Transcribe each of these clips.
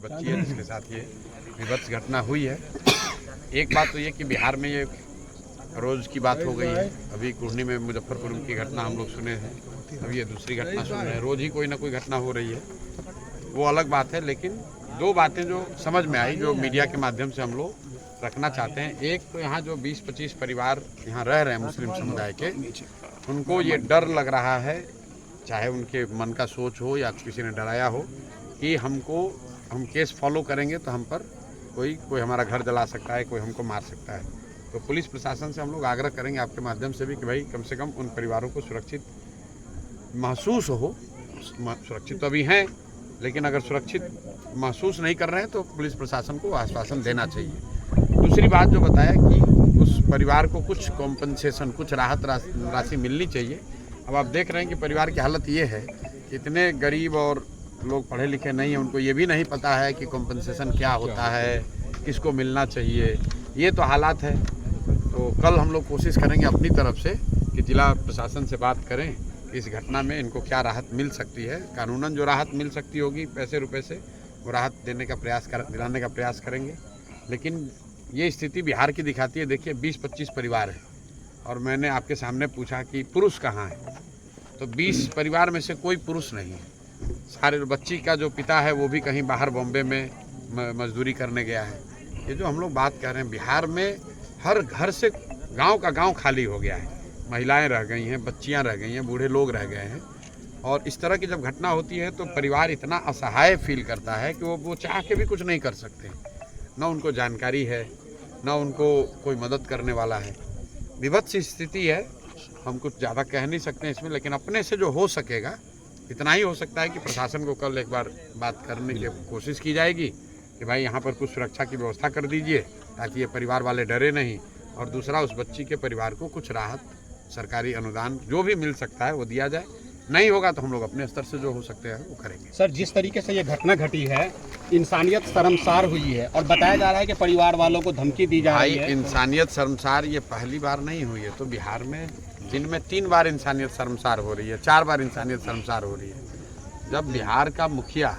बच्ची है जिसके साथ ये विभत्स घटना हुई है। एक बात तो ये कि बिहार में ये रोज़ की बात हो गई है। अभी कुर्नी में मुजफ्फरपुर की घटना हम लोग सुने हैं, अभी ये दूसरी घटना सुन रहे हैं। रोज़ ही कोई ना कोई घटना हो रही है, वो अलग बात है। लेकिन दो बातें जो समझ में आई, जो मीडिया के माध्यम से हम लोग रखना चाहते हैं। एक तो यहाँ जो 20-25 परिवार यहाँ रह रहे हैं मुस्लिम समुदाय के, उनको ये डर लग रहा है, चाहे उनके मन का सोच हो या किसी ने डराया हो, कि हम केस फॉलो करेंगे तो हम पर कोई हमारा घर जला सकता है, कोई हमको मार सकता है। तो पुलिस प्रशासन से हम लोग आग्रह करेंगे आपके माध्यम से भी कि भाई कम से कम उन परिवारों को सुरक्षित महसूस हो। सुरक्षित तो अभी हैं, लेकिन अगर सुरक्षित महसूस नहीं कर रहे हैं तो पुलिस प्रशासन को आश्वासन देना चाहिए। दूसरी बात जो बताया कि उस परिवार को कुछ कॉम्पनसेशन, कुछ राहत राशि मिलनी चाहिए। अब आप देख रहे हैं कि परिवार की हालत ये है कि इतने गरीब और लोग पढ़े लिखे नहीं हैं, उनको ये भी नहीं पता है कि कॉम्पनसेशन क्या होता है, किसको मिलना चाहिए। ये तो हालात है। तो कल हम लोग कोशिश करेंगे अपनी तरफ से कि जिला प्रशासन से बात करें कि इस घटना में इनको क्या राहत मिल सकती है। कानूनन जो राहत मिल सकती होगी पैसे रुपए से, वो राहत दिलाने का प्रयास करेंगे। लेकिन ये स्थिति बिहार की दिखाती है। देखिए 20-25 परिवार है और मैंने आपके सामने पूछा कि पुरुष कहाँ है, तो 20 परिवार में से कोई पुरुष नहीं है। सारे बच्ची का जो पिता है वो भी कहीं बाहर बॉम्बे में मजदूरी करने गया है। ये जो हम लोग बात कर रहे हैं, बिहार में हर घर से गांव का गांव खाली हो गया है। महिलाएं रह गई हैं, बच्चियां रह गई हैं, बूढ़े लोग रह गए हैं। और इस तरह की जब घटना होती है तो परिवार इतना असहाय फील करता है कि वो चाह के भी कुछ नहीं कर सकते। न उनको जानकारी है, न उनको कोई मदद करने वाला है। विभत्स स्थिति है, हम कुछ ज़्यादा कह नहीं सकते हैं इसमें, लेकिन अपने से जो हो सकेगा इतना ही हो सकता है कि प्रशासन को कल एक बार बात करने की कोशिश की जाएगी कि भाई यहाँ पर कुछ सुरक्षा की व्यवस्था कर दीजिए ताकि ये परिवार वाले डरे नहीं। और दूसरा, उस बच्ची के परिवार को कुछ राहत, सरकारी अनुदान जो भी मिल सकता है वो दिया जाए। नहीं होगा तो हम लोग अपने स्तर से जो हो सकते हैं वो करेंगे। सर, जिस तरीके से ये घटना घटी है, इंसानियत शर्मसार हुई है और बताया जा रहा है कि परिवार वालों को धमकी दी जा रही है। इंसानियत शर्मसार ये पहली बार नहीं हुई है। तो बिहार में दिन में 3 बार इंसानियत शर्मसार हो रही है, 4 बार इंसानियत शर्मसार हो रही है। जब बिहार का मुखिया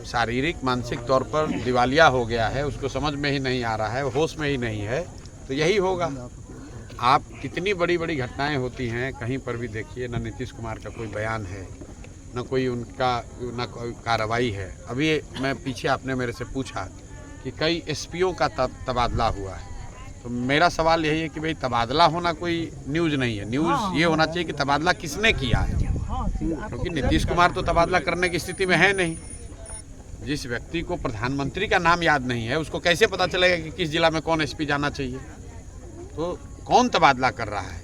शारीरिक मानसिक तौर पर दिवालिया हो गया है, उसको समझ में ही नहीं आ रहा है, होश में ही नहीं है, तो यही होगा। आप कितनी बड़ी बड़ी घटनाएं होती हैं, कहीं पर भी देखिए, न नीतीश कुमार का कोई बयान है, न कोई उनका न कोई कार्रवाई है। अभी मैं पीछे आपने मेरे से पूछा कि कई एसपीओ का तबादला हुआ है, तो मेरा सवाल यही है कि भाई तबादला होना कोई न्यूज़ नहीं है। न्यूज़ ये होना चाहिए कि तबादला किसने किया है, क्योंकि नीतीश कुमार तो तबादला करने की स्थिति में है नहीं। जिस व्यक्ति को प्रधानमंत्री का नाम याद नहीं है, उसको कैसे पता चलेगा कि किस जिला में कौन एसपी जाना चाहिए। तो कौन तबादला कर रहा है,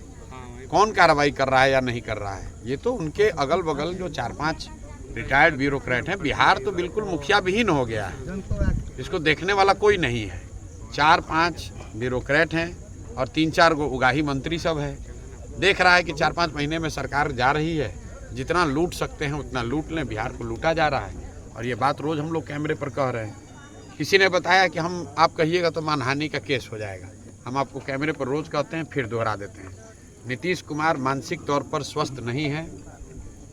कौन कार्रवाई कर रहा है या नहीं कर रहा है, ये तो उनके अगल बगल जो 4-5 रिटायर्ड ब्यूरोक्रेट हैं। बिहार तो बिल्कुल मुखिया विहीन हो गया है, इसको देखने वाला कोई नहीं है। 4-5 ब्यूरोक्रेट हैं और 3-4 गो उगाही मंत्री सब है। देख रहा है कि 4-5 महीने में सरकार जा रही है, जितना लूट सकते हैं उतना लूट लें। बिहार को लूटा जा रहा है और ये बात रोज़ हम लोग कैमरे पर कह रहे हैं। किसी ने बताया कि आप कहिएगा तो मानहानि का केस हो जाएगा। हम आपको कैमरे पर रोज़ कहते हैं, फिर दोहरा देते हैं। नीतीश कुमार मानसिक तौर पर स्वस्थ नहीं है,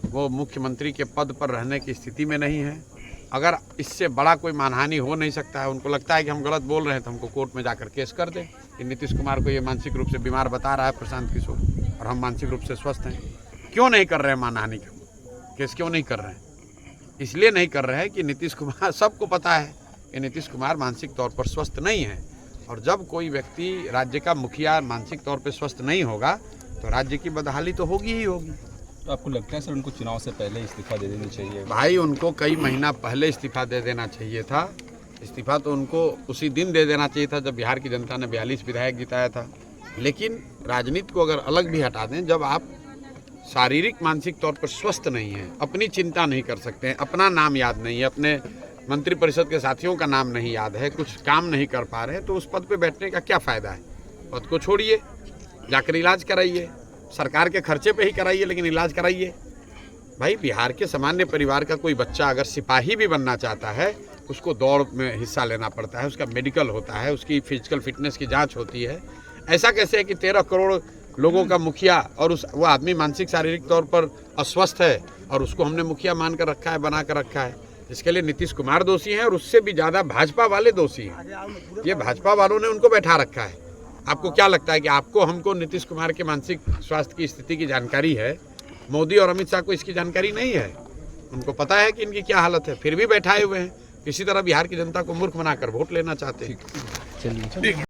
वो मुख्यमंत्री के पद पर रहने की स्थिति में नहीं है। अगर इससे बड़ा कोई मानहानि हो नहीं सकता है, उनको लगता है कि हम गलत बोल रहे हैं तो हमको कोर्ट में जाकर केस कर दें कि नीतीश कुमार को ये मानसिक रूप से बीमार बता रहा है प्रशांत किशोर, और हम मानसिक रूप से स्वस्थ हैं। क्यों नहीं कर रहे हैं मानहानि का केस, क्यों नहीं कर रहे हैं? इसलिए नहीं कर रहे हैं कि नीतीश कुमार, सबको पता है कि नीतीश कुमार मानसिक तौर पर स्वस्थ नहीं है। और जब कोई व्यक्ति राज्य का मुखिया मानसिक तौर पर स्वस्थ नहीं होगा तो राज्य की बदहाली तो होगी ही होगी। तो आपको लगता है सर उनको चुनाव से पहले इस्तीफा दे देनी चाहिए? भाई उनको कई महीना पहले इस्तीफा दे देना चाहिए था। इस्तीफा तो उनको उसी दिन दे देना चाहिए था जब बिहार की जनता ने 42 विधायक जिताया था। लेकिन राजनीति को अगर अलग भी हटा दें, जब आप शारीरिक मानसिक तौर पर स्वस्थ नहीं हैं, अपनी चिंता नहीं कर सकते हैं, अपना नाम याद नहीं है, अपने मंत्रिपरिषद के साथियों का नाम नहीं याद है, कुछ काम नहीं कर पा रहे हैं, तो उस पद पे बैठने का क्या फ़ायदा है? पद को छोड़िए, जाकर इलाज कराइए, सरकार के खर्चे पे ही कराइए, लेकिन इलाज कराइए। भाई बिहार के सामान्य परिवार का कोई बच्चा अगर सिपाही भी बनना चाहता है, उसको दौड़ में हिस्सा लेना पड़ता है, उसका मेडिकल होता है, उसकी फिजिकल फिटनेस की जाँच होती है। ऐसा कैसे है कि 13 करोड़ लोगों का मुखिया और वो आदमी मानसिक शारीरिक तौर पर अस्वस्थ है और उसको हमने मुखिया मान कर रखा है, बना कर रखा है। इसके लिए नीतीश कुमार दोषी हैं और उससे भी ज़्यादा भाजपा वाले दोषी हैं। ये भाजपा वालों ने उनको बैठा रखा है। आपको क्या लगता है कि आपको हमको नीतीश कुमार के मानसिक स्वास्थ्य की स्थिति की जानकारी है? मोदी और अमित शाह को इसकी जानकारी नहीं है। उनको पता है कि इनकी क्या हालत है, फिर भी बैठाए हुए हैं। किसी तरह बिहार की जनता को मूर्ख बनाकर वोट लेना चाहते हैं।